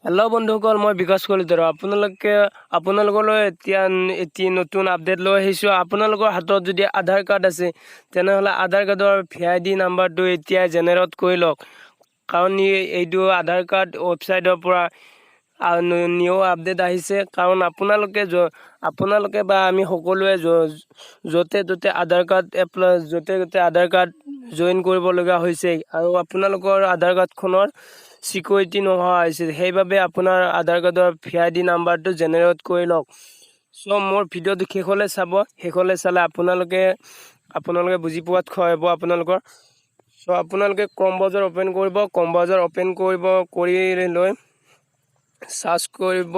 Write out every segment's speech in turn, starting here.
Hello' বন্ধুসকল, মই বিকাশ কলিতাৰ। আপোনালোকলৈ এতিয়া নতুন আপডেট লৈ আহিছোঁ। আপোনালোকৰ হাতত যদি আধাৰ কাৰ্ড আছে তেনেহ'লে আধাৰ কাৰ্ডৰ VID নাম্বাৰটো এতিয়া জেনেৰেট কৰি লওক, কাৰণ এইটো আধাৰ কাৰ্ড ৱেবছাইটৰ পৰা নিউ আপডেট আহিছে। কাৰণ আপোনালোকে বা আমি সকলোৱে য'তে ত'তে আধাৰ কাৰ্ড জইন কৰিবলগীয়া হৈছে, আৰু আপোনালোকৰ আধাৰ কাৰ্ডখনৰ চিকিউৰিটি নোহোৱা হৈছে। সেইবাবে আপোনাৰ আধাৰ কাৰ্ডৰ VID নাম্বাৰটো জেনেৰেট কৰি লওক। চ' মোৰ ভিডিঅ'টো শেষলৈ চালে আপোনালোকে বুজি পোৱাত সহায় হ'ব আপোনালোকৰ। চ' আপোনালোকে ক্ৰম ব্ৰাউজাৰ অ'পেন কৰিব। কৰি লৈ চাৰ্চ কৰিব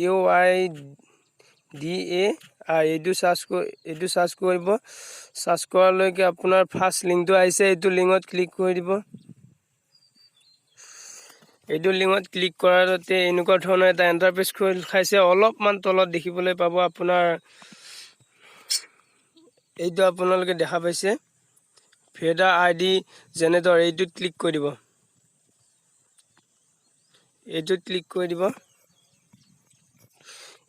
UIDA এইটো চাৰ্চ কৰিব। চাৰ্চ কৰালৈকে আপোনাৰ ফাৰ্ষ্ট লিংকটো আহিছে, এইটো লিংকত ক্লিক কৰি দিব। এইটো লিংকত ক্লিক কৰাতে এনেকুৱা ধৰণৰ এটা ইণ্টাৰফেচ খোল খাইছে। অলপমান তলত দেখিবলৈ পাব আপোনাৰ এইটো আপোনালোকে দেখা পাইছে ভোটাৰ ID জেনেৰেটৰ, এইটোত ক্লিক কৰি দিব।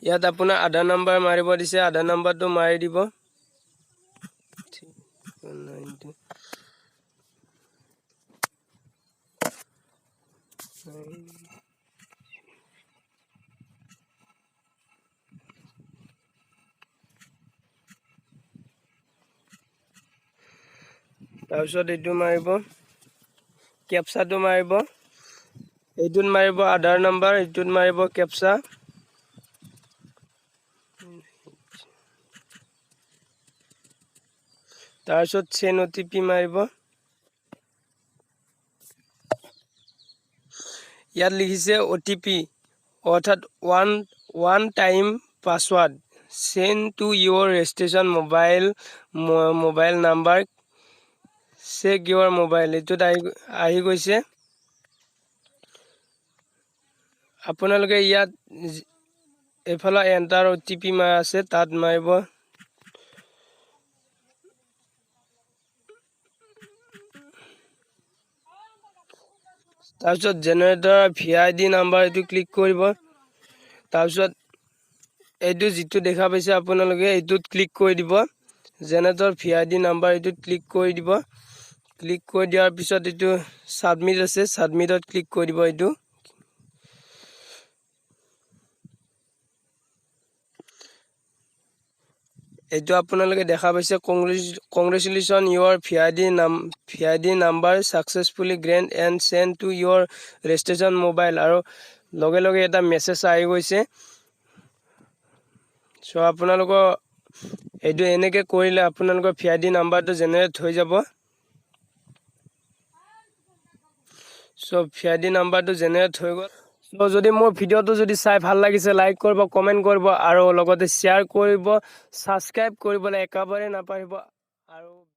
ইয়াত আপোনাৰ আধাৰ নাম্বাৰ মাৰিব দিছে, আধাৰ নাম্বাৰটো মাৰি দিব। তাৰপিছত এইটো মাৰিব, কেপচাটো মাৰিব। এইটোত মাৰিব আধাৰ নাম্বাৰ, এইটোত মাৰিব কেপচা। তাৰপিছত চেণ্ড OTP মাৰিব। ইয়াত লিখিছে OTP, অৰ্থাৎ one time password send to your registration mobile number, check your mobile. এইটোত আহি গৈছে। আপোনালোকে ইয়াত এইফালে এণ্টাৰ OTP আছে, তাত মাৰিব। তাৰপিছত জেনেৰেটৰ VID নাম্বাৰ এইটো ক্লিক কৰিব। তাৰপিছত এইটো যিটো দেখা পাইছে আপোনালোকে এইটোত ক্লিক কৰি দিব। জেনেৰেটৰ VID নাম্বাৰ এইটোত ক্লিক কৰি দিব। ক্লিক কৰি দিয়াৰ পিছত এইটো ছাবমিট আছে, ছাবমিটত ক্লিক কৰি দিব। এইটো আপোনালোকে দেখা পাইছে, congratulation your VID number successfully grant and send to your registration mobile, আৰু লগে লগে এটা মেছেজ আহি গৈছে। চ' আপোনালোকৰ এইটো এনেকৈ কৰিলে আপোনালোকৰ VID নাম্বাৰটো জেনেৰেট হৈ যাব। চ' VID নাম্বাৰটো জেনেৰেট হৈ গ'ল। চ' যদি মোৰ ভিডিঅ'টো চাই ভাল লাগিছে, লাইক কৰিব, কমেণ্ট কৰিব, আৰু লগতে শ্বেয়াৰ কৰিব, ছাবস্ক্ৰাইব কৰিবলৈ একেবাৰে নাপাহৰিব। আৰু